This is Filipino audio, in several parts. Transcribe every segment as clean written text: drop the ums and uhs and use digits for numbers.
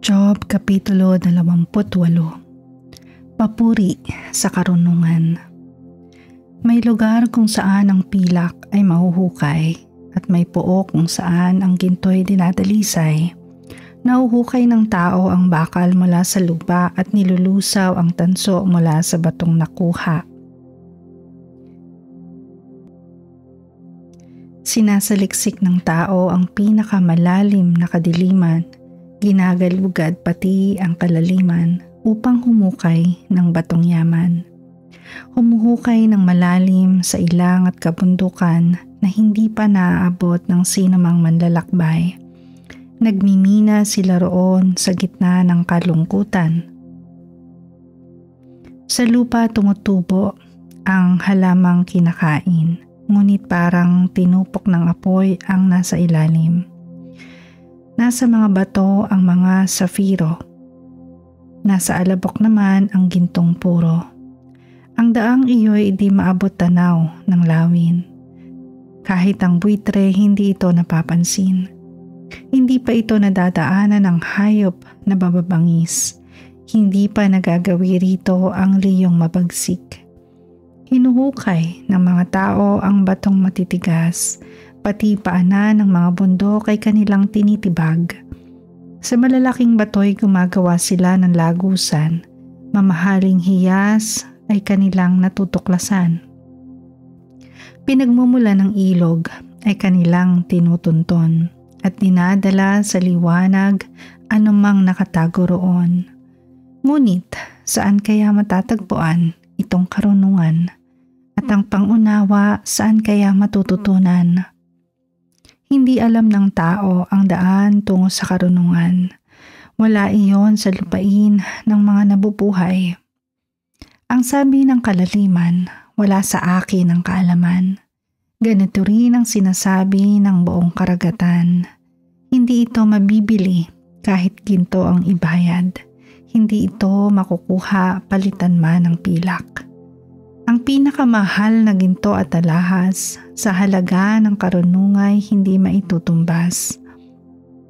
Job Kapitulo 28. Papuri sa karunungan. May lugar kung saan ang pilak ay mahuhukay at may pook kung saan ang ginto'y dinadalisay. Nahuhukay ng tao ang bakal mula sa lupa at nilulusaw ang tanso mula sa batong nakuha. Sinasaliksik ng tao ang pinakamalalim na kadiliman. Ginagalugad pati ang kalaliman upang humukay ng batong yaman. Humuhukay ng malalim sa ilang at kabundukan na hindi pa naaabot ng sinumang manlalakbay. Nagmimina sila roon sa gitna ng kalungkutan. Sa lupa tumutubo ang halamang kinakain, ngunit parang tinupok ng apoy ang nasa ilalim. Nasa mga bato ang mga safiro. Nasa alabok naman ang gintong puro. Ang daang iyo'y di maabot tanaw ng lawin. Kahit ang buitre hindi ito napapansin. Hindi pa ito nadadaanan ng hayop na bababangis. Hindi pa nagagawi rito ang liyong mabagsik. Hinuhukay ng mga tao ang batong matitigas. Pati paanan ng mga bundok ay kanilang tinitibag. Sa malalaking bato'y gumagawa sila ng lagusan. Mamahaling hiyas ay kanilang natutuklasan. Pinagmumula ng ilog ay kanilang tinutunton at dinadala sa liwanag anumang nakatago roon. Ngunit saan kaya matatagpuan itong karunungan at ang pangunawa saan kaya matututunan? Hindi alam ng tao ang daan tungo sa karunungan. Wala iyon sa lupain ng mga nabubuhay. Ang sabi ng kalaliman, wala sa akin ang kaalaman. Ganito rin ang sinasabi ng buong karagatan. Hindi ito mabibili kahit ginto ang ibayad. Hindi ito makukuha palitan man ng pilak. Ang pinakamahal na ginto at alahas sa halaga ng karunungay hindi maitutumbas.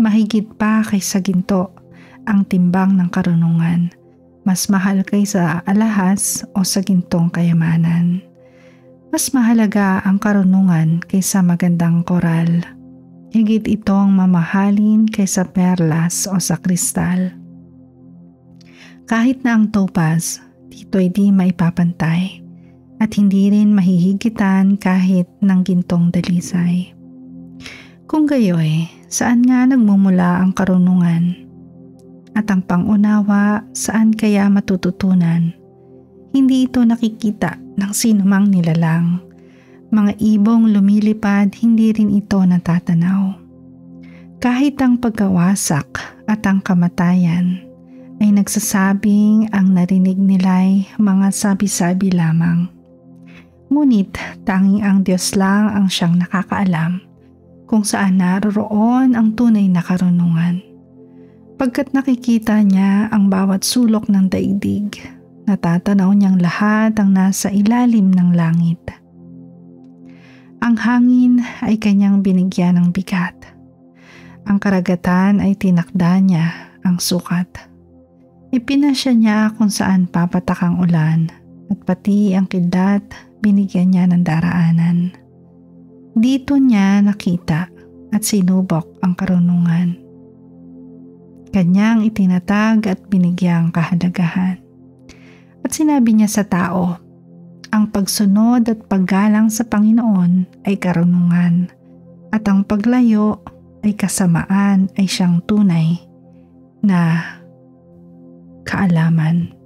Mahigit pa kaysa ginto ang timbang ng karunungan. Mas mahal kaysa alahas o sa gintong kayamanan. Mas mahalaga ang karunungan kaysa magandang koral. Higit itong mamahalin kaysa perlas o sa kristal. Kahit na ang topaz, dito'y di maipapantay. At hindi rin mahihigitan kahit ng gintong dalisay. Kung gayoy, saan nga nagmumula ang karunungan? At ang pangunawa, saan kaya matututunan? Hindi ito nakikita ng sinumang nilalang. Mga ibong lumilipad, hindi rin ito natatanaw. Kahit ang pagkawasak at ang kamatayan ay nagsasabing ang narinig nila'y mga sabi-sabi lamang. Ngunit tanging ang Diyos lang ang siyang nakakaalam kung saan naroroon ang tunay na karunungan. Pagkat nakikita niya ang bawat sulok ng daigdig, natatanaw niyang lahat ang nasa ilalim ng langit. Ang hangin ay kanyang binigyan ng bigat. Ang karagatan ay tinakda niya ang sukat. Ipinasya niya kung saan papatak ang ulan at pati ang kidlat binigyan niya ng daraanan. Dito niya nakita at sinubok ang karunungan. Kanyang itinatag at binigyang kahalagahan. At sinabi niya sa tao, ang pagsunod at paggalang sa Panginoon ay karunungan at ang paglayo ay kasamaan ay siyang tunay na kaalaman.